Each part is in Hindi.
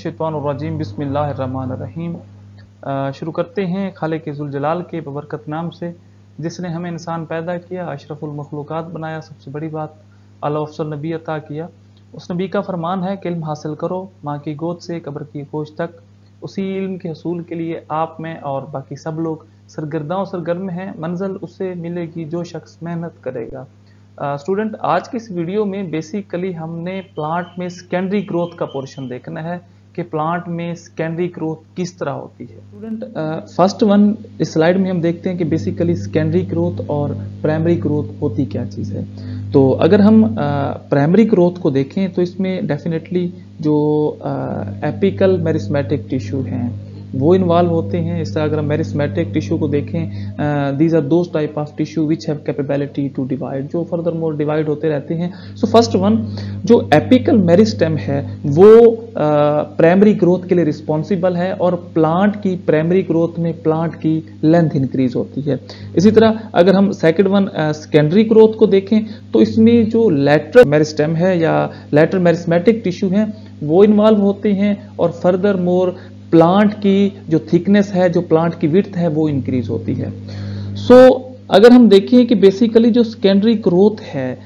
मिनश्शैतानिर्रजीम बिस्मिल्लाहिर्रहमानिर्रहीम। शुरू करते हैं खालिक ज़ुल जलाल के बबरकत नाम से, जिसने हमें इंसान पैदा किया, अशरफुल मखलूक़ात बनाया, सबसे बड़ी बात आला अफ़ज़ल नबी अता किया। उस नबी का फरमान है कि इल्म हासिल करो माँ की गोद से कब्र की गोश तक। उसी इल्म के हसूल के लिए आप में और बाकी सब लोग सरगर्म हैं। मंजिल उसे मिलेगी जो शख्स मेहनत करेगा। स्टूडेंट, आज की इस वीडियो में बेसिकली हमने प्लांट में सेकेंडरी ग्रोथ का पोर्शन देखना है कि प्लांट में सेकेंडरी ग्रोथ किस तरह होती है। स्टूडेंट, फर्स्ट वन इस स्लाइड में हम देखते हैं कि बेसिकली सेकेंडरी ग्रोथ और प्राइमरी ग्रोथ होती क्या चीज़ है। तो अगर हम प्राइमरी ग्रोथ को देखें तो इसमें डेफिनेटली जो एपिकल मेरिस्मेटिक टिश्यू हैं वो इन्वॉल्व होते हैं। इस तरह अगर हम मेरिस्मेटिक टिश्यू को देखें, these are those type of tissue which have capability to divide, जो फर्दर मोर डिवाइड होते रहते हैं। सो फर्स्ट वन जो एपिकल मेरिस्टेम है वो प्राइमरी ग्रोथ के लिए रिस्पॉन्सिबल है और प्लांट की प्राइमरी ग्रोथ में प्लांट की लेंथ इंक्रीज होती है। इसी तरह अगर हम सेकेंड वन सेकेंडरी ग्रोथ को देखें तो इसमें जो लैटरल मेरिस्टेम है या लैटरल मेरिस्मेटिक टिश्यू है वो इन्वॉल्व होते हैं और फर्दर मोर प्लांट की जो थिकनेस है, जो प्लांट की विड्थ है वो इंक्रीज होती है। सो अगर हम देखें कि बेसिकली जो सेकेंडरी ग्रोथ है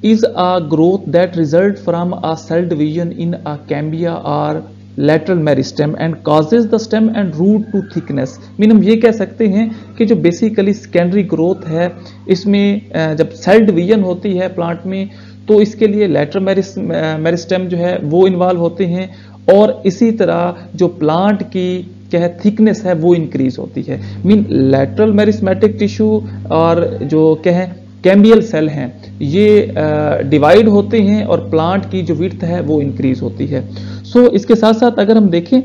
is a growth that result from a cell division in a cambia और lateral meristem and causes the stem and root to thickness। Mean हम ये कह सकते हैं कि जो बेसिकली सेकेंडरी ग्रोथ है इसमें जब सेल डिवीजन होती है प्लांट में तो इसके लिए लैटरल मेरिस्टेम जो है वो इन्वॉल्व होते हैं और इसी तरह जो प्लांट की क्या है थिकनेस है वो इंक्रीज होती है। मीन लैटरल मेरिस्मेटिक टिश्यू और जो क्या है कैम्बियल सेल हैं ये डिवाइड होते हैं और प्लांट की जो विड्थ है वो इंक्रीज होती है। सो इसके साथ साथ अगर हम देखें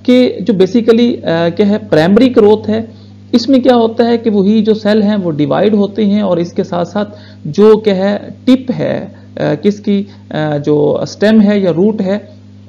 कि जो बेसिकली क्या है प्राइमरी ग्रोथ है इसमें क्या होता है कि वही जो सेल हैं वो डिवाइड होते हैं और इसके साथ साथ जो क्या है टिप है किसकी जो स्टेम है या रूट है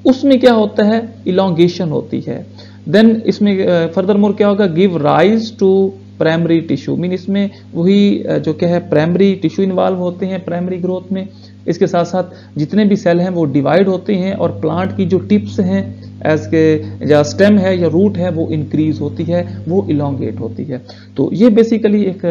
उसमें क्या होता है इलोंगेशन होती है। देन इसमें फर्दर मोर क्या होगा give rise to primary tissue. Mean इसमें वही जो क्या है प्राइमरी टिश्यू इन्वॉल्व होते हैं प्राइमरी ग्रोथ में। इसके साथ साथ जितने भी सेल हैं वो डिवाइड होते हैं और प्लांट की जो टिप्स हैं एज के या स्टेम है या रूट है वो इंक्रीज होती है, वो इलोंगेट होती है। तो ये बेसिकली एक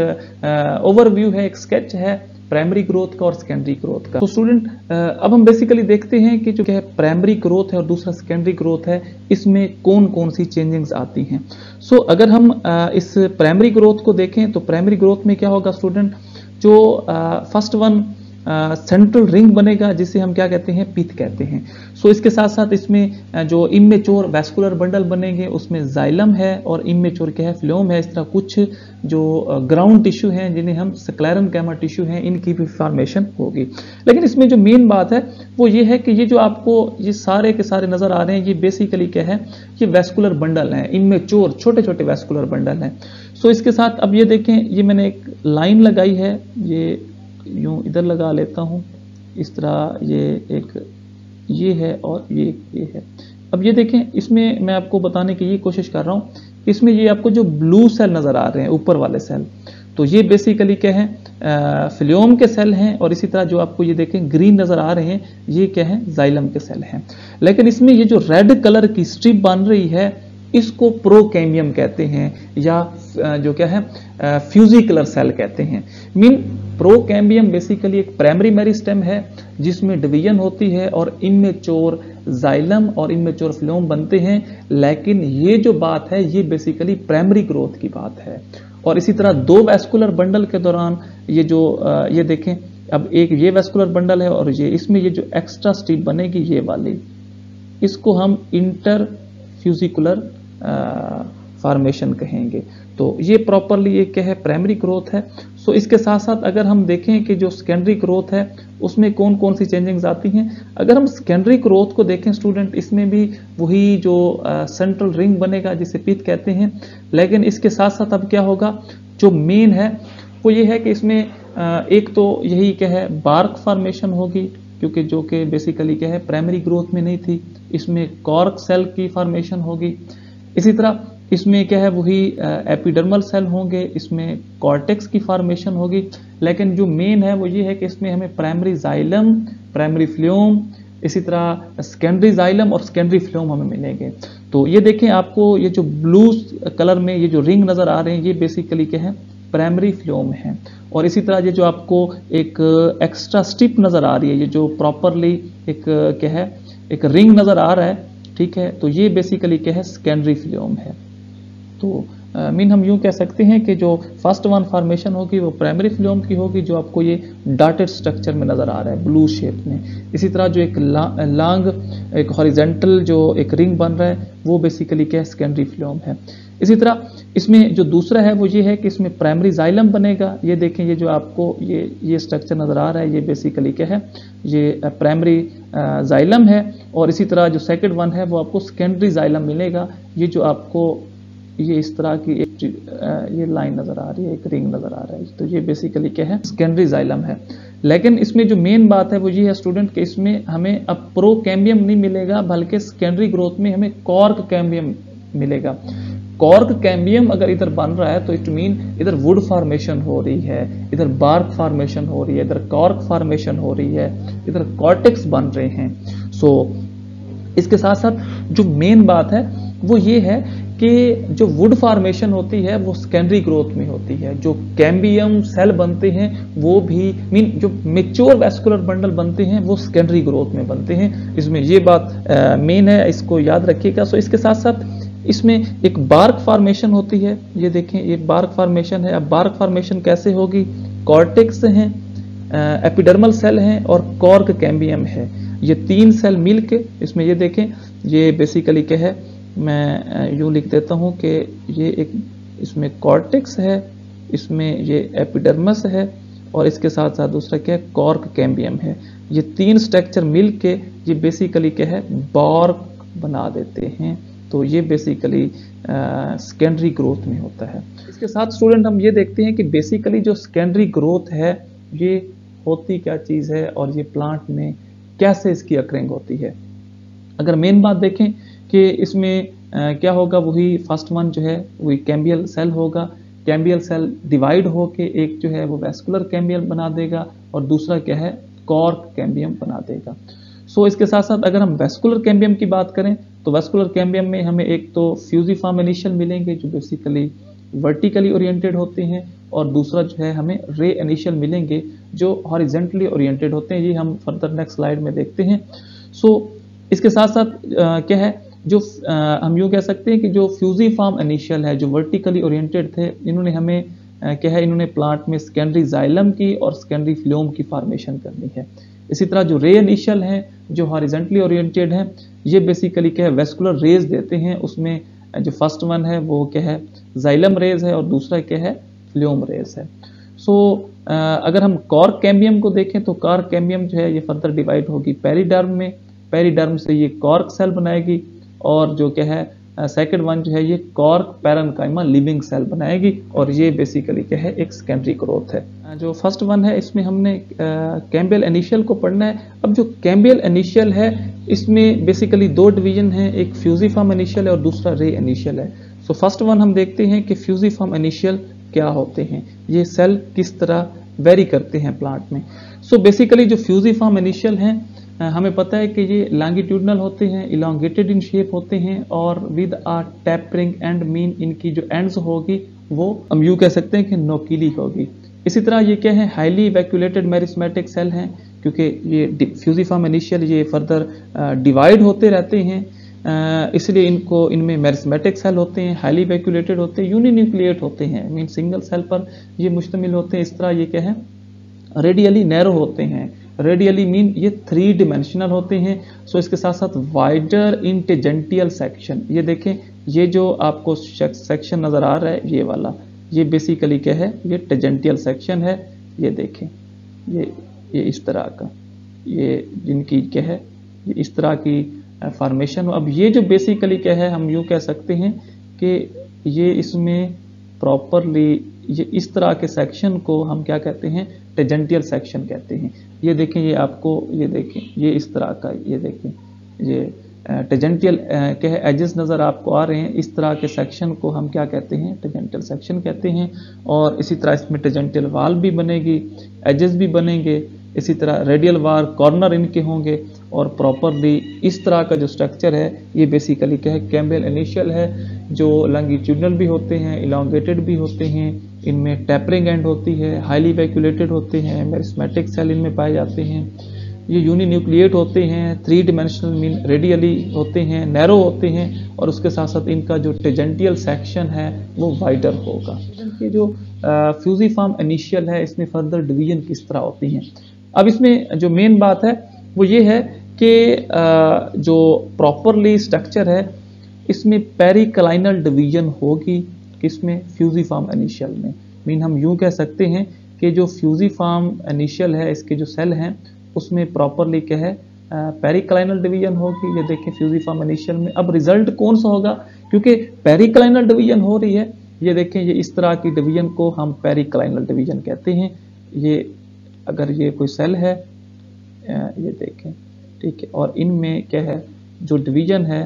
ओवरव्यू है, एक स्केच है प्राइमरी ग्रोथ का और सेकेंडरी ग्रोथ का। तो स्टूडेंट, अब हम बेसिकली देखते हैं कि जो क्या है प्राइमरी ग्रोथ है और दूसरा सेकेंडरी ग्रोथ है इसमें कौन कौन सी चेंजिंग्स आती हैं। सो अगर हम इस प्राइमरी ग्रोथ को देखें तो प्राइमरी ग्रोथ में क्या होगा स्टूडेंट, जो फर्स्ट वन सेंट्रल रिंग बनेगा जिसे हम क्या कहते हैं पिथ कहते हैं। सो इसके साथ साथ इसमें जो इमेच्योर वैस्कुलर बंडल बनेंगे उसमें जाइलम है और इमेच्योर क्या है फ्लोम है। इस तरह कुछ जो ग्राउंड टिश्यू हैं जिन्हें हम स्क्लेरम कैमा टिश्यू हैं इनकी भी फॉर्मेशन होगी। लेकिन इसमें जो मेन बात है वो ये है कि ये जो आपको ये सारे के सारे नजर आ रहे हैं ये बेसिकली क्या है ये वैस्कुलर बंडल हैं, इमेच्योर छोटे छोटे वैस्कुलर बंडल हैं। सो इसके साथ अब ये देखें ये मैंने एक लाइन लगाई है, ये यूं इधर लगा लेता हूं इस तरह, ये है और ये है। अब ये देखें इसमें मैं आपको बताने की ये कोशिश कर रहा हूं कि इसमें ये आपको जो ब्लू सेल नजर आ रहे हैं ऊपर वाले सेल तो ये बेसिकली क्या है फिलियोम के सेल हैं और इसी तरह जो आपको ये देखें ग्रीन नजर आ रहे हैं ये क्या है जाइलम के सेल हैं। लेकिन इसमें ये जो रेड कलर की स्ट्रिप बन रही है इसको प्रोकैम्बियम कहते हैं या जो क्या है फ्यूजिकुलर सेल कहते हैं। मीन प्रोकैम्बियम बेसिकली एक प्राइमरी मेरिस्टेम है जिसमें डिवीजन होती है और इमेच्योर जाइलम और इमेच्योर फ्लोम बनते हैं। लेकिन ये जो बात है ये बेसिकली प्राइमरी ग्रोथ की बात है। और इसी तरह दो वैस्कुलर बंडल के दौरान ये जो ये देखें अब एक ये वैस्कुलर बंडल है और ये इसमें ये जो एक्स्ट्रा स्ट्रिप बनेगी ये वाली इसको हम इंटर फ्यूजिकुलर फॉर्मेशन कहेंगे। तो ये प्रॉपरली एक क्या है प्राइमरी ग्रोथ है। सो इसके साथ साथ अगर हम देखें कि जो सेकेंडरी ग्रोथ है उसमें कौन कौन सी चेंजिंग्स आती हैं। अगर हम सेकेंडरी ग्रोथ को देखें स्टूडेंट इसमें भी वही जो सेंट्रल रिंग बनेगा जिसे पिथ कहते हैं। लेकिन इसके साथ साथ अब क्या होगा जो मेन है वो ये है कि इसमें एक तो यही क्या है बार्क फॉर्मेशन होगी क्योंकि जो कि बेसिकली क्या है प्राइमरी ग्रोथ में नहीं थी। इसमें कॉर्क सेल की फॉर्मेशन होगी। इसी तरह इसमें क्या है वही एपिडर्मल सेल होंगे, इसमें कॉर्टेक्स की फॉर्मेशन होगी। लेकिन जो मेन है वो ये है कि इसमें हमें प्राइमरी जाइलम, प्राइमरी फ्लोम, इसी तरह सेकेंडरी जाइलम और सेकेंडरी फ्लोम हमें मिलेंगे। तो ये देखें, आपको ये जो ब्लू कलर में ये जो रिंग नज़र आ रहे हैं, ये बेसिकली क्या है, प्राइमरी फ्लोम है। और इसी तरह ये जो आपको एक एक्स्ट्रा स्ट्रिप नज़र आ रही है, ये जो प्रॉपरली एक क्या है, एक रिंग नज़र आ रहा है, ठीक है, तो ये बेसिकली क्या है, सेकेंडरी फ्लोम है। तो मीन हम यूं कह सकते हैं कि जो फर्स्ट वन फॉर्मेशन होगी वो प्राइमरी फ्लोम की होगी, जो आपको ये डॉटेड स्ट्रक्चर में नज़र आ रहा है ब्लू शेप में। इसी तरह जो एक लॉन्ग एक हॉरिजेंटल जो एक रिंग बन रहा है वो बेसिकली क्या है, सेकेंडरी फ्लोम है। इसी तरह इसमें जो दूसरा है वो ये है कि इसमें प्राइमरी जाइलम बनेगा। ये देखें, ये जो आपको ये स्ट्रक्चर नज़र आ रहा है, ये बेसिकली क्या है, ये प्राइमरी जाइलम है। और इसी तरह जो सेकंड वन है वो आपको सेकेंडरी जाइलम मिलेगा। ये जो आपको ये इस तरह की एक ये लाइन नज़र आ रही है, एक रिंग नज़र आ रहा है, तो ये बेसिकली क्या है, सेकेंडरी जाइलम है। लेकिन इसमें जो मेन बात है वो ये है स्टूडेंट कि इसमें हमें अब प्रोकैम्बियम नहीं मिलेगा, बल्कि सेकेंडरी ग्रोथ में हमें कॉर्क कैम्बियम मिलेगा। कॉर्क कैम्बियम अगर इधर बन रहा है तो इट मीन इधर वुड फॉर्मेशन हो रही है, इधर बार्क फॉर्मेशन हो रही है, इधर कॉर्क फॉर्मेशन हो रही है, इधर कॉर्टेक्स बन रहे हैं। सो इसके साथ साथ जो मेन बात है वो ये है कि जो वुड फॉर्मेशन होती है वो सेकेंडरी ग्रोथ में होती है। जो कैम्बियम सेल बनते हैं वो भी मीन जो मेच्योर वैस्कुलर बंडल बनते हैं वो सेकेंडरी ग्रोथ में बनते हैं। इसमें ये बात मेन है, इसको याद रखिएगा। सो इसके साथ साथ इसमें एक बार्क फॉर्मेशन होती है। ये देखें, ये बार्क फॉर्मेशन है। अब बार्क फॉर्मेशन कैसे होगी, कॉर्टेक्स हैं, एपिडर्मल सेल हैं और कॉर्क कैम्बियम है। ये तीन सेल मिलके इसमें ये देखें, ये बेसिकली क्या है, मैं यूँ लिख देता हूँ कि ये एक इसमें कॉर्टेक्स है, इसमें ये एपिडर्मस है और इसके साथ साथ दूसरा क्या है, कॉर्क कैम्बियम है। ये तीन स्ट्रक्चर मिलके ये बेसिकली क्या है, बार्क बना देते हैं। तो ये बेसिकली सेकेंडरी ग्रोथ में होता है। इसके साथ स्टूडेंट हम ये देखते हैं कि बेसिकली जो सेकेंडरी ग्रोथ है ये होती क्या चीज़ है और ये प्लांट में कैसे इसकी अकरिंग होती है। अगर मेन बात देखें कि इसमें क्या होगा, वही फर्स्ट वन जो है वही कैम्बियल सेल होगा। कैम्बियल सेल डिवाइड होके एक जो है वो वैस्कुलर कैम्बियल बना देगा और दूसरा क्या है, कॉर्क कैम्बियम बना देगा। सो इसके साथ साथ अगर हम वैस्कुलर कैम्बियम की बात करें तो वैस्कुलर कैम्बियम में हमें एक तो फ्यूजिफॉर्म इनिशियल मिलेंगे जो बेसिकली वर्टिकली ओरिएंटेड होते हैं और दूसरा जो है हमें रे इनिशियल मिलेंगे जो हॉरिजेंटली ओरिएंटेड होते हैं। ये हम फर्दर नेक्स्ट स्लाइड में देखते हैं। सो इसके साथ साथ क्या है, जो हम यूँ कह सकते हैं कि जो फ्यूजिफॉर्म इनिशियल है जो वर्टिकली ओरिएंटेड थे, इन्होंने हमें क्या है, इन्होंने प्लांट में सेकेंडरी जाइलम की और सेकेंडरी फ्लोम की फॉर्मेशन करनी है। इसी तरह जो रे इनिशियल हैं जो हॉरिजेंटली ओरिएंटेड हैं, ये बेसिकली क्या है, वेस्कुलर रेज देते हैं। उसमें जो फर्स्ट वन है वो क्या है, जाइलम रेज है और दूसरा क्या है, फ्लोम रेज है। सो अगर हम कॉर्क कैम्बियम को देखें तो कॉर्क कैम्बियम जो है ये फर्दर डिवाइड होगी पेरिडर्म में। पेरिडर्म से ये कॉर्क सेल बनाएगी और जो क्या है सेकंड वन जो है ये कॉर्क पैरेन्काइमा लिविंग सेल बनाएगी और ये बेसिकली क्या है, एक सेकेंडरी ग्रोथ है। जो फर्स्ट वन है इसमें हमने कैम्बियल इनिशियल को पढ़ना है। अब जो कैम्बियल इनिशियल है इसमें बेसिकली दो डिवीजन है, एक फ्यूजिफॉर्म इनिशियल है और दूसरा रे इनिशियल है। सो फर्स्ट वन हम देखते हैं कि फ्यूजिफॉर्म इनिशियल क्या होते हैं, ये सेल किस तरह वेरी करते हैं प्लांट में। सो बेसिकली जो फ्यूजिफॉर्म इनिशियल हैं हमें पता है कि ये लॉन्गिट्यूडनल होते हैं, इलोंगेटेड इन शेप होते हैं और with a tapering end, mean इनकी जो एंड्स होगी वो हम यूँ कह सकते हैं कि नोकीली होगी। इसी तरह ये क्या है, हाईली वैक्यूलेटेड मेरिस्मेटिक सेल हैं क्योंकि ये फ्यूजिफॉर्म इनिशियल ये फर्दर डिवाइड होते रहते हैं, इसलिए इनमें मेरिस्मेटिक सेल होते हैं, हाईली वैक्यूलेटेड होते हैं, यूनिन्यूक्लिएट होते हैं, मीन सिंगल सेल पर ये मुश्तमिल होते हैं। इस तरह ये क्या है, रेडियली नैरो होते हैं। रेडियली मीन ये 3 डिमेंशनल होते हैं। सो इसके साथ साथ वाइडर इन टेजेंटियल सेक्शन, ये देखें, ये जो आपको सेक्शन नज़र आ रहा है ये वाला, ये बेसिकली क्या है, ये टेजेंटियल सेक्शन है। ये देखें, ये इस तरह का, ये जिनकी क्या है, ये इस तरह की फॉर्मेशन। अब ये जो बेसिकली क्या है, हम यूँ कह सकते हैं कि ये इसमें प्रॉपरली ये इस तरह के सेक्शन को हम क्या कहते हैं, टेजेंटियल सेक्शन कहते हैं। ये देखें, ये आपको ये देखें, ये इस तरह का, ये देखें, ये टेजेंटियल के एजेस नज़र आपको आ रहे हैं। इस तरह के सेक्शन को हम क्या कहते हैं, टेजेंटियल सेक्शन कहते हैं। और इसी तरह इसमें टेजेंटियल वाल भी बनेगी, एजेस भी बनेंगे, इसी तरह रेडियल वार कॉर्नर इनके होंगे और प्रॉपरली इस तरह का जो स्ट्रक्चर है ये बेसिकली क्या है, कैम्बियल इनिशियल है, जो लॉन्गिट्यूडनल भी होते हैं, इलांगेटेड भी होते हैं, इनमें टैपरिंग एंड होती है, हाईली वैक्यूलेटेड होते हैं, मेरिस्मेटिक सेल इनमें पाए जाते हैं, ये यूनिन्यूक्लिएट होते हैं, 3 डिमेंशनल मीन रेडियली होते हैं, नैरो होते हैं और उसके साथ साथ इनका जो टेजेंटियल सेक्शन है वो वाइडर होगा। ये जो फ्यूजिफॉर्म इनिशियल है इसमें फर्दर डिवीजन किस तरह होती हैं। अब इसमें जो मेन बात है वो ये है कि जो प्रॉपरली स्ट्रक्चर है इसमें पेरिक्लाइनल डिवीजन होगी, किसमें, फ्यूजिफॉर्म इनिशियल में। मीन हम यूं कह सकते हैं कि जो फ्यूजिफॉर्म इनिशियल है इसके जो सेल हैं उसमें प्रॉपरली क्या है, पेरिक्लाइनल डिवीजन होगी। ये देखें फ्यूजिफॉर्म इनिशियल में। अब रिजल्ट कौन सा होगा, क्योंकि पेरिक्लाइनल डिवीजन हो रही है, ये देखें ये इस तरह की डिवीजन को हम पेरिक्लाइनल डिवीजन कहते हैं। ये अगर ये कोई सेल है, ये देखें, ठीक है, और इनमें क्या है, जो डिवीजन है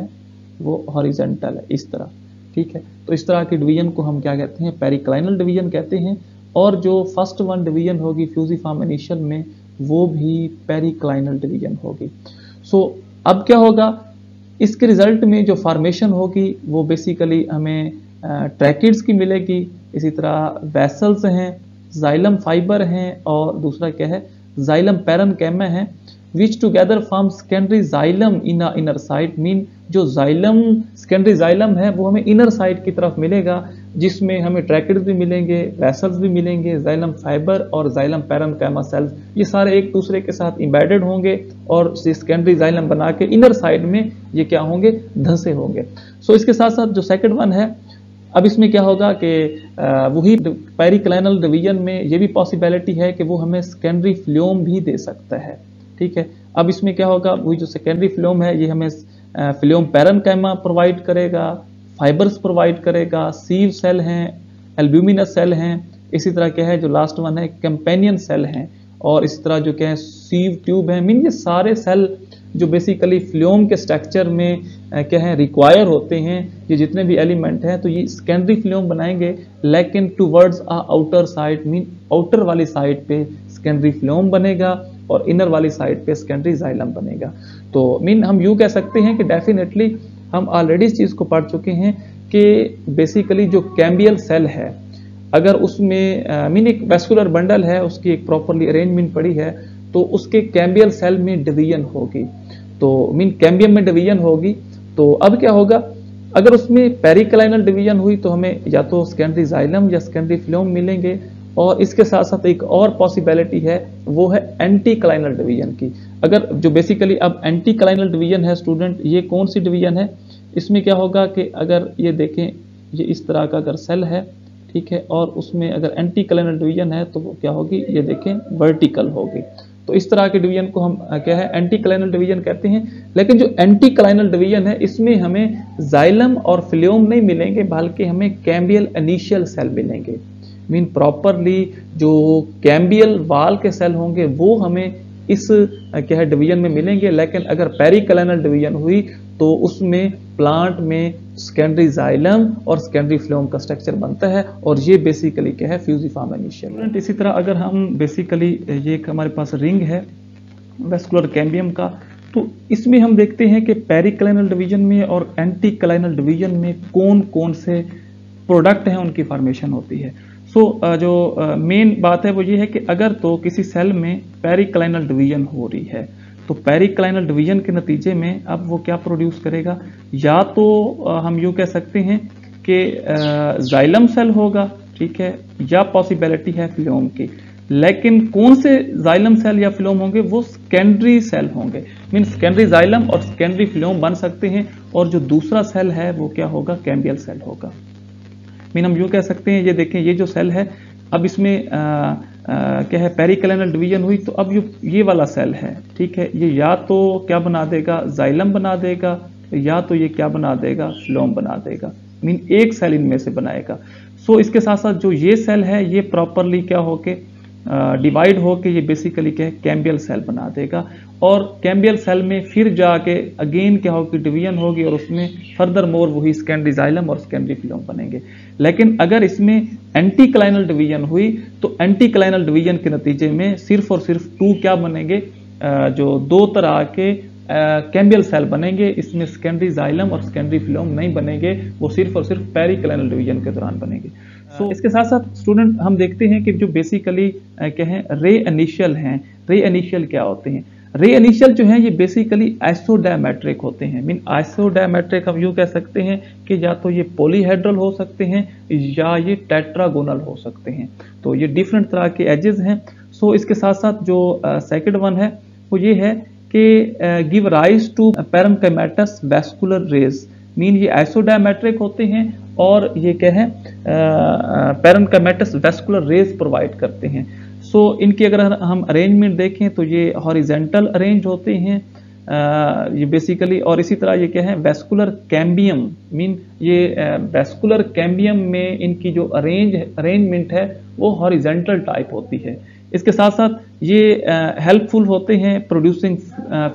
वो हॉरिजॉन्टल है इस तरह, ठीक है। तो इस तरह की डिवीजन को हम क्या कहते हैं, पेरिक्लाइनल डिवीजन कहते हैं। और जो फर्स्ट वन डिवीजन होगी फ्यूजिफॉर्म इनिशियल में वो भी पेरिक्लाइनल डिवीजन होगी। सो अब क्या होगा, इसके रिजल्ट में जो फॉर्मेशन होगी वो बेसिकली हमें ट्रैकिड्स की मिलेगी, इसी तरह वेसल्स हैं, जाइलम फाइबर हैं और दूसरा क्या है, जाइलम पैरेन्काइमा है, which together form secondary xylem in inner side. Mean जो जाइलम सेकेंडरी जाइलम है वो हमें इनर साइड की तरफ मिलेगा, जिसमें हमें ट्रैकिड्स भी मिलेंगे, वेसल्स भी मिलेंगे, जाइलम फाइबर और जाइलम पैरेन्काइमा सेल्स, ये सारे एक दूसरे के साथ इम्बेडेड होंगे और सेकेंडरी जाइलम बना के इनर साइड में ये क्या होंगे, धंसे होंगे। सो इसके साथ साथ जो सेकंड वन है, अब इसमें क्या होगा कि वही पेरिक्लाइनल डिवीजन में ये भी पॉसिबिलिटी है कि वो हमें सेकेंडरी फ्लूम भी दे सकता है, ठीक है। अब इसमें क्या होगा, वही जो सेकेंडरी फ्लूम है ये हमें फ्लूम पैरेन्काइमा प्रोवाइड करेगा, फाइबर्स प्रोवाइड करेगा, सीव सेल हैं, एल्ब्यूमिनस सेल हैं, इसी तरह क्या है जो लास्ट वन है कंपेनियन सेल हैं, और इसी तरह जो क्या है सीव ट्यूब है। मीन ये सारे सेल जो बेसिकली फ्लूम के स्ट्रक्चर में क्या है रिक्वायर होते हैं, ये जितने भी एलिमेंट हैं तो ये सेकेंडरी फ्लूम बनाएंगे, लेकिन towards outer side, mean outer वाली साइड पे सेकेंडरी फ्लूम बनेगा और इनर वाली साइड पे सेकेंडरी जाइलम बनेगा। तो मीन हम यूँ कह सकते हैं कि डेफिनेटली हम ऑलरेडी इस चीज़ को पढ़ चुके हैं कि बेसिकली जो कैम्बियल सेल है, अगर उसमें मीन एक वेस्कुलर बंडल है, उसकी एक प्रॉपरली अरेंजमेंट पड़ी है, तो उसके कैम्बियल सेल में डिवीजन होगी, तो मीन कैम्बियम में डिवीजन होगी। तो अब क्या होगा, अगर उसमें पेरिक्लाइनल डिवीजन हुई तो हमें या तो सेकेंडरी जाइलम या सेकेंडरी फ्लूम मिलेंगे, और इसके साथ साथ एक और पॉसिबिलिटी है वो है एंटीक्लाइनल डिवीजन की। अगर जो बेसिकली अब एंटीक्लाइनल डिवीजन है स्टूडेंट, ये कौन सी डिवीजन है, इसमें क्या होगा कि अगर ये देखें ये इस तरह का अगर सेल है, ठीक है, और उसमें अगर एंटीक्लाइनल डिवीजन है तो वो क्या होगी, ये देखें वर्टिकल होगी। तो इस तरह के डिवीजन को हम क्या है एंटीक्लाइनल डिवीजन कहते हैं। लेकिन जो एंटीक्लाइनल डिवीजन है इसमें हमें जाइलम और फ्लूम नहीं मिलेंगे, बल्कि हमें कैम्बियल इनिशियल सेल मिलेंगे। मीन प्रॉपरली जो कैम्बियल वाल के सेल होंगे वो हमें इस क्या है डिवीजन में मिलेंगे। लेकिन अगर पेरिक्लाइनल डिवीजन हुई तो उसमें प्लांट में सेकेंडरी जाइलम और सेकेंडरी फ्लूम का स्ट्रक्चर बनता है, और ये बेसिकली क्या है फ्यूजिफॉर्म इनिशियल। इसी तरह अगर हम बेसिकली ये एक हमारे पास रिंग है वेस्कुलर कैम्बियम का, तो इसमें हम देखते हैं कि पेरिक्लाइनल डिवीजन में और एंटीक्लाइनल डिवीजन में कौन कौन से प्रोडक्ट हैं उनकी फॉर्मेशन होती है। जो मेन बात है वो ये है कि अगर तो किसी सेल में पेरिक्लाइनल डिवीजन हो रही है तो पेरिक्लाइनल डिवीजन के नतीजे में अब वो क्या प्रोड्यूस करेगा, या तो हम यूँ कह सकते हैं कि जाइलम सेल होगा, ठीक है, या पॉसिबिलिटी है फ्लूम की। लेकिन कौन से जाइलम सेल या फ्लूम होंगे, वो सेकेंडरी सेल होंगे। मीन सेकेंडरी जाइलम और सेकेंडरी फ्लूम बन सकते हैं, और जो दूसरा सेल है वो क्या होगा, कैम्बियल सेल होगा। मीन हम यूँ कह सकते हैं, ये देखें ये जो सेल है, अब इसमें क्या है पेरिक्लाइनल डिवीजन हुई तो अब ये वाला सेल है, ठीक है, ये या तो क्या बना देगा, जाइलम बना देगा, या तो ये क्या बना देगा, फ्लूम बना देगा। मीन एक सेल इनमें से बनाएगा। सो इसके साथ साथ जो ये सेल है ये प्रॉपरली क्या होके डिवाइड होके ये बेसिकली क्या है कैम्बियल सेल बना देगा, और कैम्बियल सेल में फिर जाके अगेन क्या होगी, डिवीजन होगी, और उसमें फर्दर मोर वही सेकेंडरी जाइलम और सेकेंडरी फ्लूम बनेंगे। लेकिन अगर इसमें एंटी क्लाइनल डिवीजन हुई तो एंटी क्लाइनल डिवीजन के नतीजे में सिर्फ और सिर्फ टू क्या बनेंगे, जो दो तरह के कैम्बियल सेल बनेंगे। इसमें सेकेंडरी जाइलम और सेकेंडरी फिलोम नहीं बनेंगे, वो सिर्फ और सिर्फ पेरिक्लाइनल डिवीजन के दौरान बनेंगे। इसके साथ साथ स्टूडेंट हम देखते हैं कि जो बेसिकली कहें रे इनिशियल हैं, रे इनिशियल क्या होते हैं? रे इनिशियल जो हैं ये बेसिकली आइसोडायमेट्रिक होते हैं। मीन आइसोडायमेट्रिक हम यूँ कह सकते हैं कि या तो ये पॉलीहेड्रल हो सकते हैं या ये टेट्रागोनल हो सकते हैं। तो ये डिफरेंट तरह के एजेस हैं। सो इसके साथ साथ जो सेकंड वन है वो ये है कि give rise to parenchymatous vascular rays. Mean ये आइसोडायमेट्रिक होते हैं और ये क्या है, पैरेन्काइमेटस वैस्कुलर रेज प्रोवाइड करते हैं। सो इनकी अगर हम अरेंजमेंट देखें तो ये हॉरिजेंटल अरेंज होते हैं ये बेसिकली, और इसी तरह ये क्या है, वेस्कुलर कैम्बियम। मीन ये वेस्कुलर कैम्बियम में इनकी जो अरेंजमेंट है वो हॉरिजेंटल टाइप होती है। इसके साथ साथ ये हेल्पफुल होते हैं producing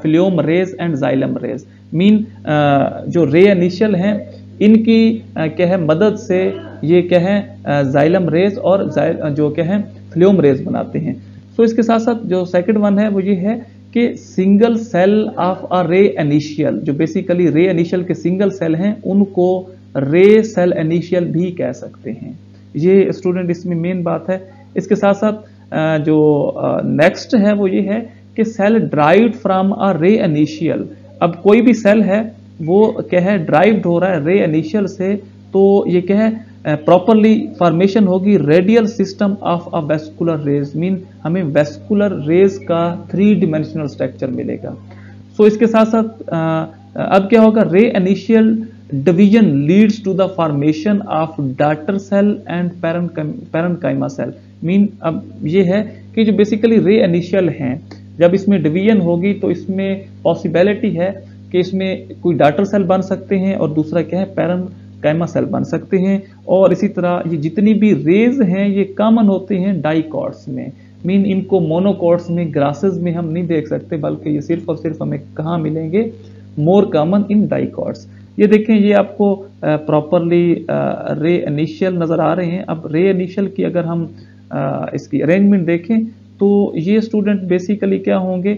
phloem rays and xylem rays. Mean जो रे इनिशियल हैं इनकी क्या है मदद से ये क्या है जाइलम रेज और जो क्या है फिलियोम रेज बनाते हैं। सो इसके साथ साथ जो सेकंड वन है वो ये है कि सिंगल सेल ऑफ अ रे इनिशियल, जो बेसिकली रे इनिशियल के सिंगल सेल हैं उनको रे सेल इनिशियल भी कह सकते हैं। ये स्टूडेंट इसमें मेन बात है। इसके साथ साथ जो नेक्स्ट है वो ये है कि सेल ड्राइव्ड फ्रॉम अ रे इनिशियल। अब कोई भी सेल है वो क्या है ड्राइव्ड हो रहा है रे इनिशियल से, तो ये क्या है प्रॉपरली फॉर्मेशन होगी radial system of a vascular rays. Mean हमें वेस्कुलर रेज का 3 डिमेंशनल स्ट्रक्चर मिलेगा। सो इसके साथ साथ अब क्या होगा, ray initial division leads to the formation of daughter cell and parenchyma cell. Mean अब ये है कि जो बेसिकली रे इनिशियल हैं जब इसमें डिवीजन होगी तो इसमें पॉसिबिलिटी है कि इसमें कोई डॉटर सेल बन सकते हैं और दूसरा क्या है पैरेन्काइमा सेल बन सकते हैं। और इसी तरह ये जितनी भी रेज हैं ये कॉमन होते हैं डाइकॉट्स में। मीन इनको मोनोकॉट्स में ग्रासेस में हम नहीं देख सकते, बल्कि ये सिर्फ और सिर्फ हमें कहाँ मिलेंगे, मोर कॉमन इन डाइकॉट्स। ये देखें ये आपको प्रॉपरली रे इनिशियल नज़र आ रहे हैं। अब रे इनिशियल की अगर हम इसकी अरेंजमेंट देखें तो ये स्टूडेंट बेसिकली क्या होंगे,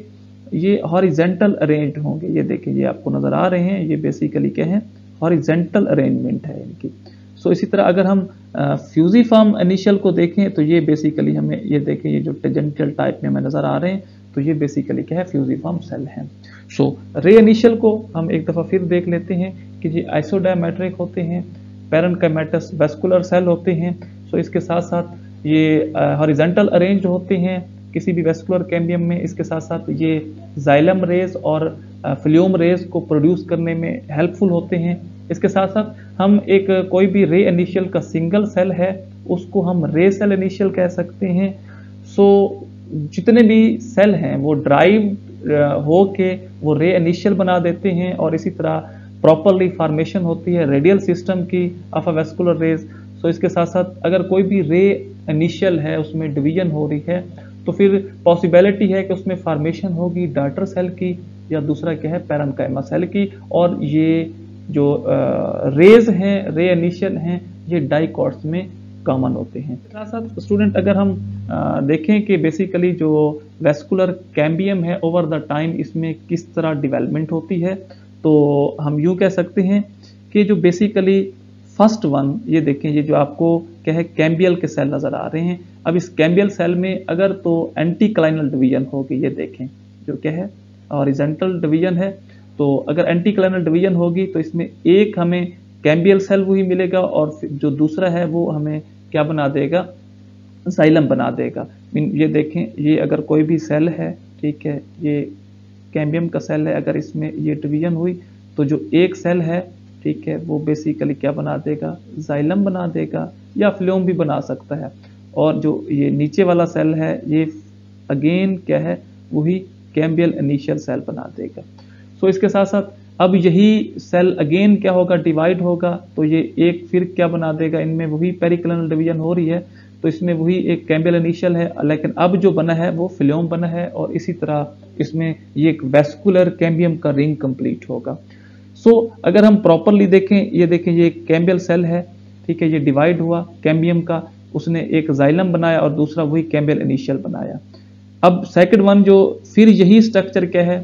ये हॉरिजेंटल अरेंज्ड होंगे। ये देखें ये आपको नज़र आ रहे हैं, ये बेसिकली क्या है हॉरिजेंटल अरेंजमेंट है इनकी। सो इसी तरह अगर हम फ्यूजिफॉर्म इनिशियल को देखें तो ये बेसिकली हमें ये देखें ये जो टेजेंटियल टाइप में हमें नज़र आ रहे हैं तो ये बेसिकली क्या है फ्यूजिफॉर्म सेल हैं। सो रे इनिशियल को हम एक दफ़ा फिर देख लेते हैं कि ये आइसोडायमेट्रिक होते हैं, पैरेन्काइमेटस वेस्कुलर सेल होते हैं। सो इसके साथ साथ ये हॉरिजेंटल अरेंज होते हैं किसी भी वेस्कुलर कैम्बियम में। इसके साथ साथ ये जाइलम रेज और फिलियोम रेज को प्रोड्यूस करने में हेल्पफुल होते हैं। इसके साथ साथ हम एक कोई भी रे इनिशियल का सिंगल सेल है उसको हम रे सेल इनिशियल कह सकते हैं। सो जितने भी सेल हैं वो ड्राइव हो के वो रे इनिशियल बना देते हैं और इसी तरह प्रॉपरली फॉर्मेशन होती है रेडियल सिस्टम की ऑफ अ वेस्कुलर रेज। सो इसके साथ साथ अगर कोई भी रे इनिशियल है उसमें डिवीजन हो रही है तो फिर पॉसिबिलिटी है कि उसमें फॉर्मेशन होगी डॉटर सेल की या दूसरा क्या है पैरेन्काइमा सेल की। और ये जो रेज हैं रे इनिशियल हैं ये डाइकॉट्स में कॉमन होते हैं। साथ साथ स्टूडेंट अगर हम देखें कि बेसिकली जो वेस्कुलर कैम्बियम है ओवर द टाइम इसमें किस तरह डेवलपमेंट होती है, तो हम यूँ कह सकते हैं कि जो बेसिकली फर्स्ट वन ये देखें ये जो आपको क्या है कैम्बियल के सेल नज़र आ रहे हैं। अब इस कैम्बियल सेल में अगर तो एंटी क्लाइनल डिवीजन होगी, ये देखें जो क्या है हॉरिजेंटल डिवीजन है, तो अगर एंटी क्लाइनल डिवीजन होगी तो इसमें एक हमें कैम्बियल सेल वही मिलेगा और जो दूसरा है वो हमें क्या बना देगा, जाइलम बना देगा। ये देखें ये अगर कोई भी सेल है, ठीक है, ये कैम्बियम का सेल है, अगर इसमें ये डिवीजन हुई तो जो एक सेल है, ठीक है, वो बेसिकली क्या बना देगा, जाइलम बना देगा या फिलियोम भी बना सकता है। और जो ये नीचे वाला सेल है ये अगेन क्या है वही कैम्बियल इनिशियल सेल बना देगा। सो इसके साथ साथ अब यही सेल अगेन क्या होगा, डिवाइड होगा, तो ये एक फिर क्या बना देगा, इनमें वही पेरिक्लिनल डिवीजन हो रही है तो इसमें वही एक कैम्बियल इनिशियल है, लेकिन अब जो बना है वो फिलियोम बना है और इसी तरह इसमें ये एक वेस्कुलर कैम्बियम का रिंग कंप्लीट होगा। सो अगर हम प्रॉपरली देखें, ये देखें ये कैम्बियल सेल है, ठीक है, ये डिवाइड हुआ कैम्बियम का, उसने एक जाइलम बनाया और दूसरा वही कैम्बियल इनिशियल बनाया। अब सेकंड वन जो फिर यही स्ट्रक्चर क्या है,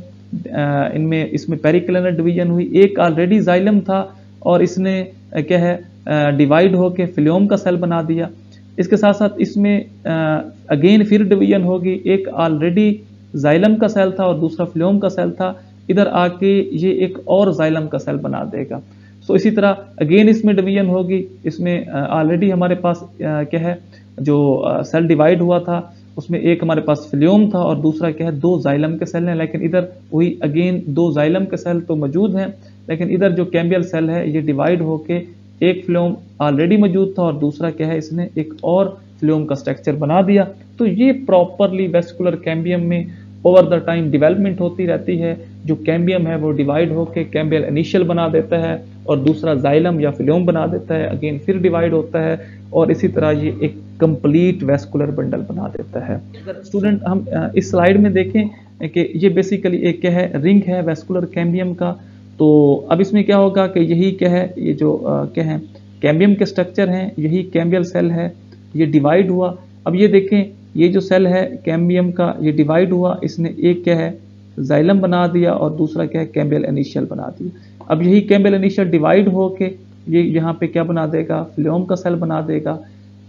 इसमें पेरिक्लिनर डिवीजन हुई, एक ऑलरेडी जाइलम था और इसने क्या है डिवाइड होके फिलियोम का सेल बना दिया। इसके साथ साथ इसमें अगेन फिर डिवीजन होगी, एक ऑलरेडी जाइलम का सेल था और दूसरा फिलियोम का सेल था, इधर आके ये एक और जाइलम का सेल बना देगा। सो इसी तरह अगेन इसमें डिवीजन होगी, इसमें ऑलरेडी हमारे पास क्या है जो सेल डिवाइड हुआ था उसमें एक हमारे पास फिलियोम था और दूसरा क्या है दो जाइलम के सेल हैं, लेकिन इधर वही अगेन दो जाइलम के सेल तो मौजूद हैं, लेकिन इधर जो कैम्बियल सेल है ये डिवाइड होके एक फिलियोम ऑलरेडी मौजूद था और दूसरा क्या है इसने एक और फिलियोम का स्ट्रक्चर बना दिया। तो ये प्रॉपरली वेस्कुलर कैम्बियम में ओवर द टाइम डेवलपमेंट होती रहती है। जो कैम्बियम है वो डिवाइड होके कैम्बियल इनिशियल बना देता है और दूसरा जाइलम या फिलियोम बना देता है, अगेन फिर डिवाइड होता है और इसी तरह ये एक कंप्लीट वेस्कुलर बंडल बना देता है। अगर स्टूडेंट हम इस स्लाइड में देखें कि ये बेसिकली एक क्या है रिंग है वेस्कुलर कैम्बियम का, तो अब इसमें क्या होगा कि यही क्या है ये जो क्या है कैम्बियम के स्ट्रक्चर हैं, यही कैम्बियल सेल है, ये डिवाइड हुआ। अब ये देखें ये जो सेल है कैम्बियम का ये डिवाइड हुआ, इसने एक क्या है जाइलम बना दिया और दूसरा क्या है कैम्बियल इनिशियल बना दिया। अब यही कैम्बियल इनिशियल डिवाइड होके ये यहाँ पे क्या बना देगा फिलियोम का सेल बना देगा।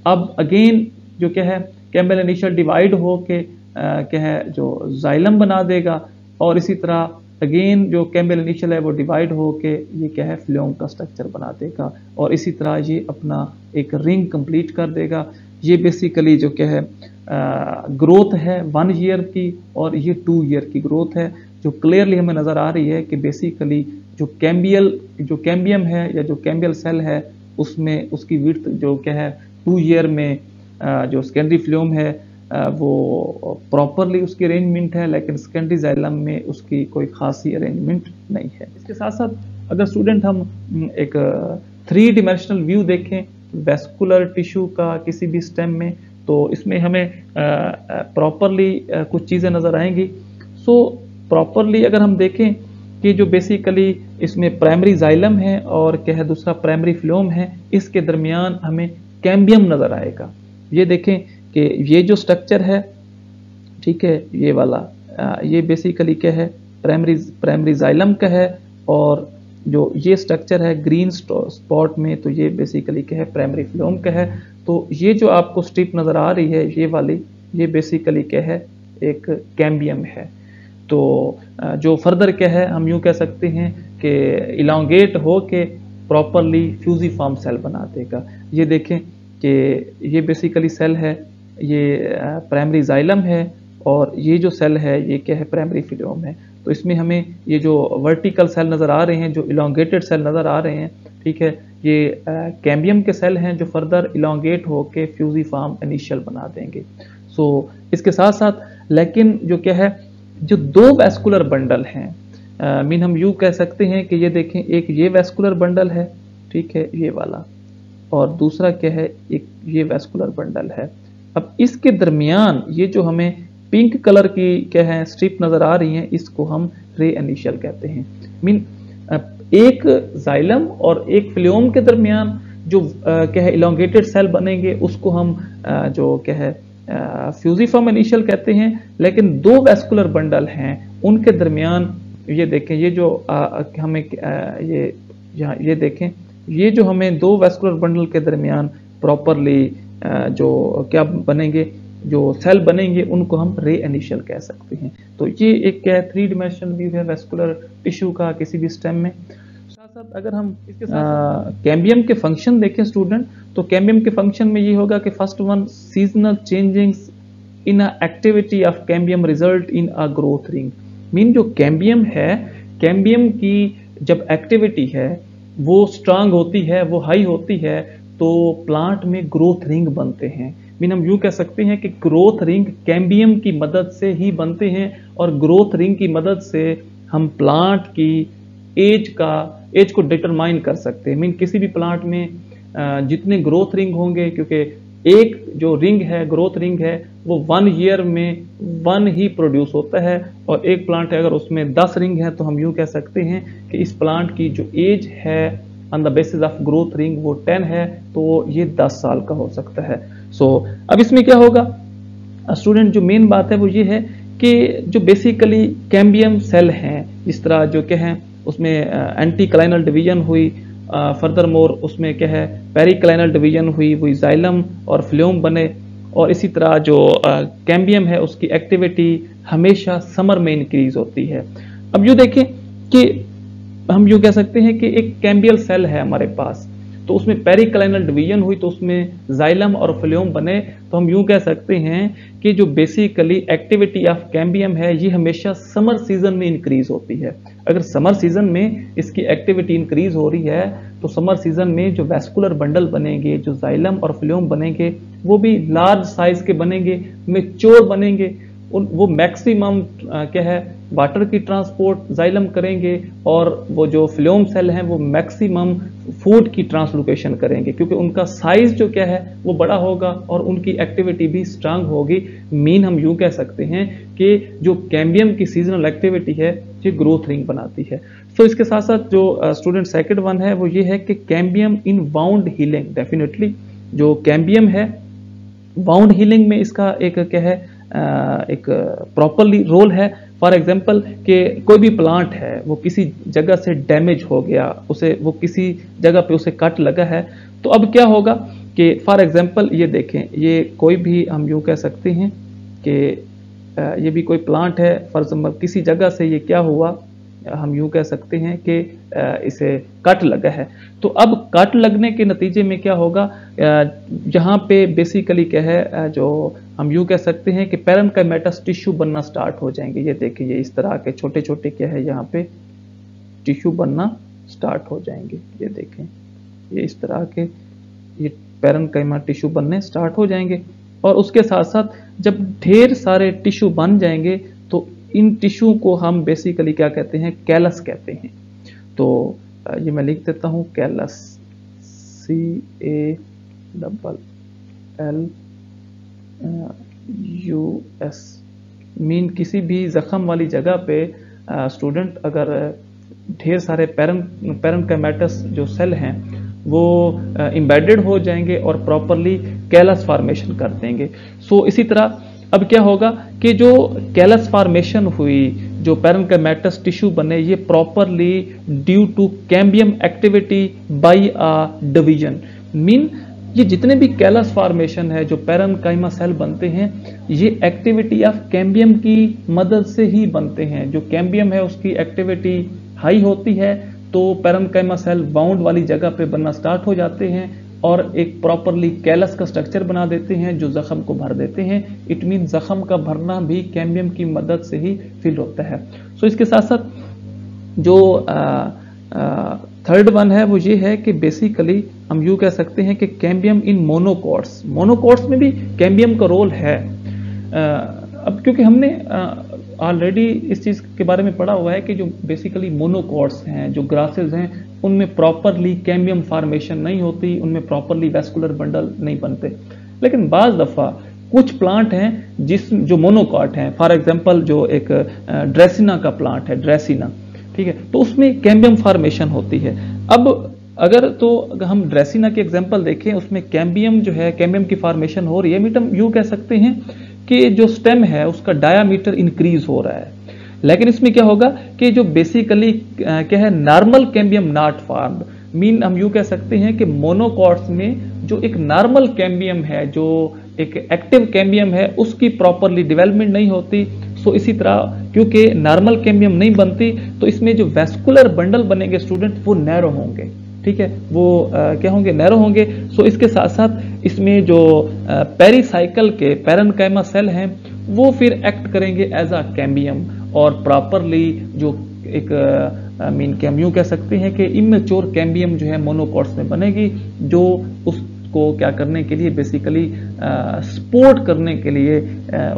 अब अगेन जो क्या है कैम्बियल इनिशियल डिवाइड होके क्या है जो जाइलम बना देगा और इसी तरह अगेन जो कैम्बियल इनिशियल है वो डिवाइड होके ये क्या है फिलियोम का स्ट्रक्चर बना देगा और इसी तरह ये अपना एक रिंग कंप्लीट कर देगा। ये बेसिकली जो क्या है ग्रोथ है 1 ईयर की और ये 2 ईयर की ग्रोथ है, जो क्लियरली हमें नज़र आ रही है कि बेसिकली जो कैम्बियम है या जो कैम्बियल सेल है उसमें उसकी विड्थ जो क्या है 2 ईयर में जो सेकेंडरी फिलियोम है वो प्रॉपरली उसकी अरेंजमेंट है, लेकिन सेकेंडरी जाइलम में उसकी कोई खासी अरेंजमेंट नहीं है। इसके साथ साथ अगर स्टूडेंट हम एक 3 डिमेंशनल व्यू देखें वेस्कुलर टिश्यू का किसी भी स्टेम में, तो इसमें हमें प्रॉपरली कुछ चीज़ें नज़र आएंगी। सो प्रॉपरली अगर हम देखें कि जो बेसिकली इसमें प्राइमरी जाइलम है और क्या है दूसरा प्राइमरी फिलियोम है, इसके दरमियान हमें कैम्बियम नज़र आएगा। ये देखें कि ये जो स्ट्रक्चर है ठीक है ये वाला ये बेसिकली क्या है प्राइमरी जाइलम का है और जो ये स्ट्रक्चर है ग्रीन स्पॉट में तो ये बेसिकली क्या है प्राइमरी फिलियोम का है। तो ये जो आपको स्ट्रिप नज़र आ रही है ये वाली ये बेसिकली क्या है एक कैम्बियम है। तो जो फर्दर क्या है हम यूँ कह सकते हैं कि इलांगेट हो के प्रॉपरली फ्यूजिफॉर्म सेल बना देगा। ये देखें कि ये बेसिकली सेल है, ये प्राइमरी जाइलम है और ये जो सेल है ये क्या है प्राइमरी फिलियोम है। तो इसमें हमें ये जो वर्टिकल सेल नज़र आ रहे हैं जो इलांगेटेड सेल नज़र आ रहे हैं ठीक है ये कैम्बियम के सेल हैं जो फर्दर इलांगेट होके फ्यूजिफॉर्म इनिशियल बना देंगे। सो इसके साथ साथ लेकिन जो क्या है जो 2 वेस्कुलर बंडल हैं मीन हम यूँ कह सकते हैं कि ये देखें एक ये वेस्कुलर बंडल है ठीक है ये वाला और दूसरा क्या है एक ये वेस्कुलर बंडल है। अब इसके दरमियान ये जो हमें पिंक कलर की क्या है स्ट्रिप नज़र आ रही है इसको हम रे इनिशियल कहते हैं। मीन एक जाइलम और एक फिलियोम के दरमियान जो क्या है इलांगेटेड सेल बनेंगे उसको हम जो क्या है फ्यूजिफॉर्म इनिशियल कहते हैं। लेकिन 2 वेस्कुलर बंडल हैं उनके दरमियान ये देखें ये जो हमें ये देखें ये जो हमें 2 वेस्कुलर बंडल के दरमियान प्रॉपरली जो क्या बनेंगे जो सेल बनेंगे उनको हम रे इनिशियल कह सकते हैं। तो ये एक क्या है 3 डिमेंशनल व्यू है वेस्कुलर टिश्यू का किसी भी स्टेम में। साथ साथ अगर हम इसके साथ कैम्बियम के फंक्शन देखें स्टूडेंट तो कैम्बियम के फंक्शन में ये होगा कि first one seasonal changings in a activity of cambium result in a growth ring. Mean जो कैम्बियम है कैम्बियम की जब एक्टिविटी है वो स्ट्रांग होती है वो हाई होती है तो प्लांट में ग्रोथ रिंग बनते हैं। मीन हम यूँ कह सकते हैं कि ग्रोथ रिंग कैम्बियम की मदद से ही बनते हैं और ग्रोथ रिंग की मदद से हम प्लांट की एज को डिटरमाइन कर सकते हैं। मीन किसी भी प्लांट में जितने ग्रोथ रिंग होंगे क्योंकि एक जो रिंग है ग्रोथ रिंग है वो 1 ईयर में 1 ही प्रोड्यूस होता है और एक प्लांट है अगर उसमें 10 रिंग है तो हम यूँ कह सकते हैं कि इस प्लांट की जो एज है on the basis of growth ring वो 10 है, तो ये 10 साल का हो सकता है। अब इसमें क्या होगा स्टूडेंट, जो मेन बात है वो ये है कि जो बेसिकली कैम्बियम सेल हैं, जिस तरह जो क्या है उसमें एंटीक्लाइनल डिवीजन हुई, फर्दर मोर उसमें क्या है पेरिक्लाइनल डिवीजन हुई, वही जाइलम और फ्लोएम बने, और इसी तरह जो कैम्बियम है उसकी एक्टिविटी हमेशा समर में इंक्रीज होती है। अब यूँ देखें कि हम यूँ कह सकते हैं कि एक कैम्बियल सेल है हमारे पास, तो उसमें पेरिक्लाइनल डिवीजन हुई, तो उसमें जाइलम और फ्लोएम बने, तो हम यूँ कह सकते हैं कि जो बेसिकली एक्टिविटी ऑफ कैम्बियम है ये हमेशा समर सीजन में इंक्रीज होती है। अगर समर सीजन में इसकी एक्टिविटी इंक्रीज हो रही है तो समर सीजन में जो वैस्कुलर बंडल बनेंगे, जो जाइलम और फ्लोएम बनेंगे, वो भी लार्ज साइज के बनेंगे, मैच्योर बनेंगे, वो मैक्सिमम क्या है वाटर की ट्रांसपोर्ट जाइलम करेंगे, और वो जो फ्लोएम सेल हैं वो मैक्सिमम फूड की ट्रांसलोकेशन करेंगे, क्योंकि उनका साइज जो क्या है वो बड़ा होगा और उनकी एक्टिविटी भी स्ट्रांग होगी। मीन हम यूं कह सकते हैं कि जो कैम्बियम की सीजनल एक्टिविटी है ये ग्रोथ रिंग बनाती है। इसके साथ साथ जो स्टूडेंट सेकंड वन है वो ये है कि कैम्बियम इन वाउंड हीलिंग। डेफिनेटली जो कैम्बियम है वाउंड हीलिंग में इसका एक क्या है एक प्रॉपरली रोल है। फॉर एग्जांपल कि कोई भी प्लांट है वो किसी जगह से डैमेज हो गया, उसे वो किसी जगह पे उसे कट लगा है, तो अब क्या होगा कि फॉर एग्जांपल ये देखें, ये कोई भी हम यूँ कह सकते हैं कि ये भी कोई प्लांट है, फॉर एग्जांपल किसी जगह से ये क्या हुआ, हम यूँ कह सकते हैं कि इसे कट लगा है। तो अब कट लगने के नतीजे में क्या होगा, जहाँ पे बेसिकली क्या है जो हम यूँ कह सकते हैं कि पैरेन्काइमेटस टिश्यू बनना स्टार्ट हो जाएंगे। ये देखिए, ये इस तरह के छोटे छोटे क्या है यहाँ पे टिश्यू बनना स्टार्ट हो जाएंगे। ये देखें, ये इस तरह के ये पैरेन्काइमा टिश्यू बनने स्टार्ट हो जाएंगे, और उसके साथ साथ जब ढेर सारे टिश्यू बन जाएंगे तो इन टिश्यू को हम बेसिकली क्या कहते हैं, कैलस कहते हैं। तो ये मैं लिख देता हूँ कैलस, CALLUS। मीन किसी भी जख्म वाली जगह पे स्टूडेंट अगर ढेर सारे पैरेन्काइमेटस जो सेल हैं वो एम्बेडेड हो जाएंगे और प्रॉपरली कैलस फॉर्मेशन कर देंगे। इसी तरह अब क्या होगा कि जो कैलस फॉर्मेशन हुई, जो पैरेन्काइमेटस टिश्यू बने, ये properly due to cambium activity by a division. Mean ये जितने भी कैलस फॉर्मेशन है, जो पैरेन्काइमा सेल बनते हैं, ये एक्टिविटी ऑफ कैम्बियम की मदद से ही बनते हैं। जो कैम्बियम है उसकी एक्टिविटी हाई होती है तो पैरेन्काइमा सेल बाउंड वाली जगह पे बनना स्टार्ट हो जाते हैं और एक प्रॉपरली कैलस का स्ट्रक्चर बना देते हैं जो जख्म को भर देते हैं। इट मीन जख्म का भरना भी कैम्बियम की मदद से ही फिल होता है। इसके साथ साथ जो थर्ड वन है वो ये है कि बेसिकली हम यूँ कह सकते हैं कि कैम्बियम इन मोनोकॉट्स में भी कैम्बियम का रोल है। अब क्योंकि हमने ऑलरेडी इस चीज़ के बारे में पढ़ा हुआ है कि जो बेसिकली मोनोकॉट्स हैं, जो ग्रासेस हैं, उनमें प्रॉपरली कैम्बियम फॉर्मेशन नहीं होती, उनमें प्रॉपरली वैस्कुलर बंडल नहीं बनते। लेकिन बाज़ दफ़ा कुछ प्लांट हैं जो मोनोकॉट हैं, फॉर एग्जांपल जो एक ड्रेसिना का प्लांट है, ड्रेसिना, ठीक है, तो उसमें कैम्बियम फॉर्मेशन होती है। अब अगर हम ड्रेसिना की एग्जांपल देखें, उसमें कैम्बियम जो है, कैम्बियम की फॉर्मेशन हो रही है। मीटम यूँ कह सकते हैं कि जो स्टेम है उसका डायामीटर इंक्रीज हो रहा है। लेकिन इसमें क्या होगा कि जो बेसिकली क्या है, normal cambium not formed. Mean हम यूँ कह सकते हैं कि मोनोकॉट्स में जो एक नॉर्मल कैम्बियम है, जो एक एक्टिव कैम्बियम है, उसकी प्रॉपरली डेवलपमेंट नहीं होती। इसी तरह क्योंकि नॉर्मल कैम्बियम नहीं बनती तो इसमें जो वैस्कुलर बंडल बनेंगे स्टूडेंट वो नैरो होंगे, ठीक है, वो क्या होंगे, नैरो होंगे। इसके साथ साथ इसमें जो पेरीसाइकिल के पैरेन्काइमा सेल हैं वो फिर एक्ट करेंगे एज अ कैम्बियम और प्रॉपरली जो एक मीन के हम यूँ कह सकते हैं कि इमेच्योर कैम्बियम जो है मोनोकॉट्स में बनेगी, जो उसको क्या करने के लिए बेसिकली सपोर्ट करने के लिए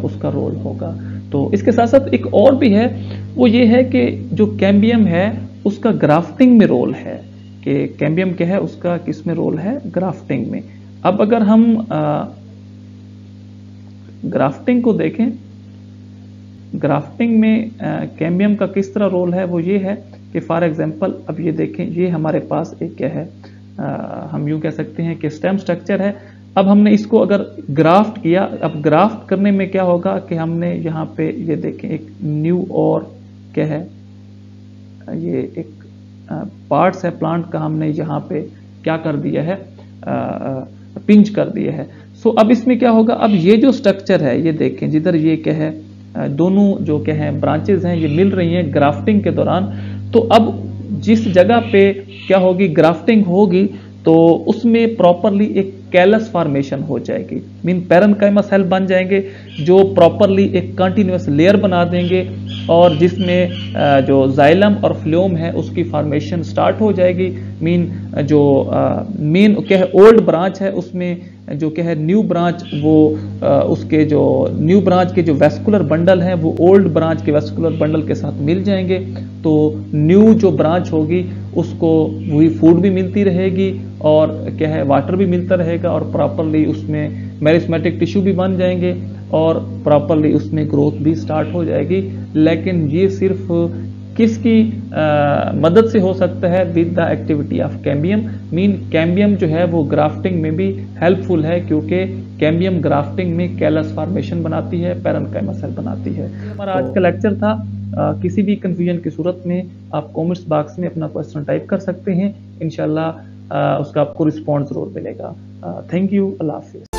उसका रोल होगा। तो इसके साथ साथ एक और भी है, वो ये है कि जो कैम्बियम है उसका ग्राफ्टिंग में रोल है, कि कैम्बियम क्या है उसका किस में रोल है, ग्राफ्टिंग में। अब अगर हम ग्राफ्टिंग को देखें ग्राफ्टिंग में कैम्बियम का किस तरह रोल है वो ये है कि फॉर एग्जांपल अब ये देखें, ये हमारे पास एक क्या है, हम यूँ कह सकते हैं कि स्टेम स्ट्रक्चर है। अब हमने इसको अगर ग्राफ्ट किया, अब ग्राफ्ट करने में क्या होगा कि हमने यहाँ पे ये देखें एक न्यू और क्या है, ये एक पार्ट्स है प्लांट का, हमने यहाँ पे क्या कर दिया है, पिंच कर दिया है। सो अब इसमें क्या होगा, अब ये जो स्ट्रक्चर है ये देखें, जिधर ये क्या है, दोनों जो क्या है ब्रांचेज हैं ये मिल रही हैं ग्राफ्टिंग के दौरान। तो अब जिस जगह पे क्या होगी, ग्राफ्टिंग होगी, तो उसमें प्रॉपरली एक कैलस फॉर्मेशन हो जाएगी, मीन पैरेन्काइमा सेल बन जाएंगे जो प्रॉपरली एक कंटिन्यूअस लेयर बना देंगे, और जिसमें जो जाइलम और फ्लोएम है उसकी फॉर्मेशन स्टार्ट हो जाएगी। मीन जो मेन क्या है ओल्ड ब्रांच है, उसमें जो क्या है न्यू ब्रांच, वो उसके जो न्यू ब्रांच के जो वेस्कुलर बंडल हैं वो ओल्ड ब्रांच के वेस्कुलर बंडल के साथ मिल जाएंगे। तो न्यू जो ब्रांच होगी उसको वही फूड भी मिलती रहेगी और क्या है वाटर भी मिलता रहेगा, और प्रॉपरली उसमें मेरिस्मेटिक टिश्यू भी बन जाएंगे और प्रॉपरली उसमें ग्रोथ भी स्टार्ट हो जाएगी। लेकिन ये सिर्फ किसकी मदद से हो सकता है, with the activity of cambium. Mean cambium जो है वो ग्राफ्टिंग में भी हेल्पफुल है, क्योंकि कैम्बियम ग्राफ्टिंग में कैलस फॉर्मेशन बनाती है, पैरेन्काइमा सेल बनाती है। हमारा आज का लेक्चर था। किसी भी कंफ्यूजन की सूरत में आप कमेंट्स बॉक्स में अपना क्वेश्चन टाइप कर सकते हैं, इंशाल्लाह उसका आपको रिस्पॉन्स जरूर मिलेगा। थैंक यू, अल्लाह हाफिज़।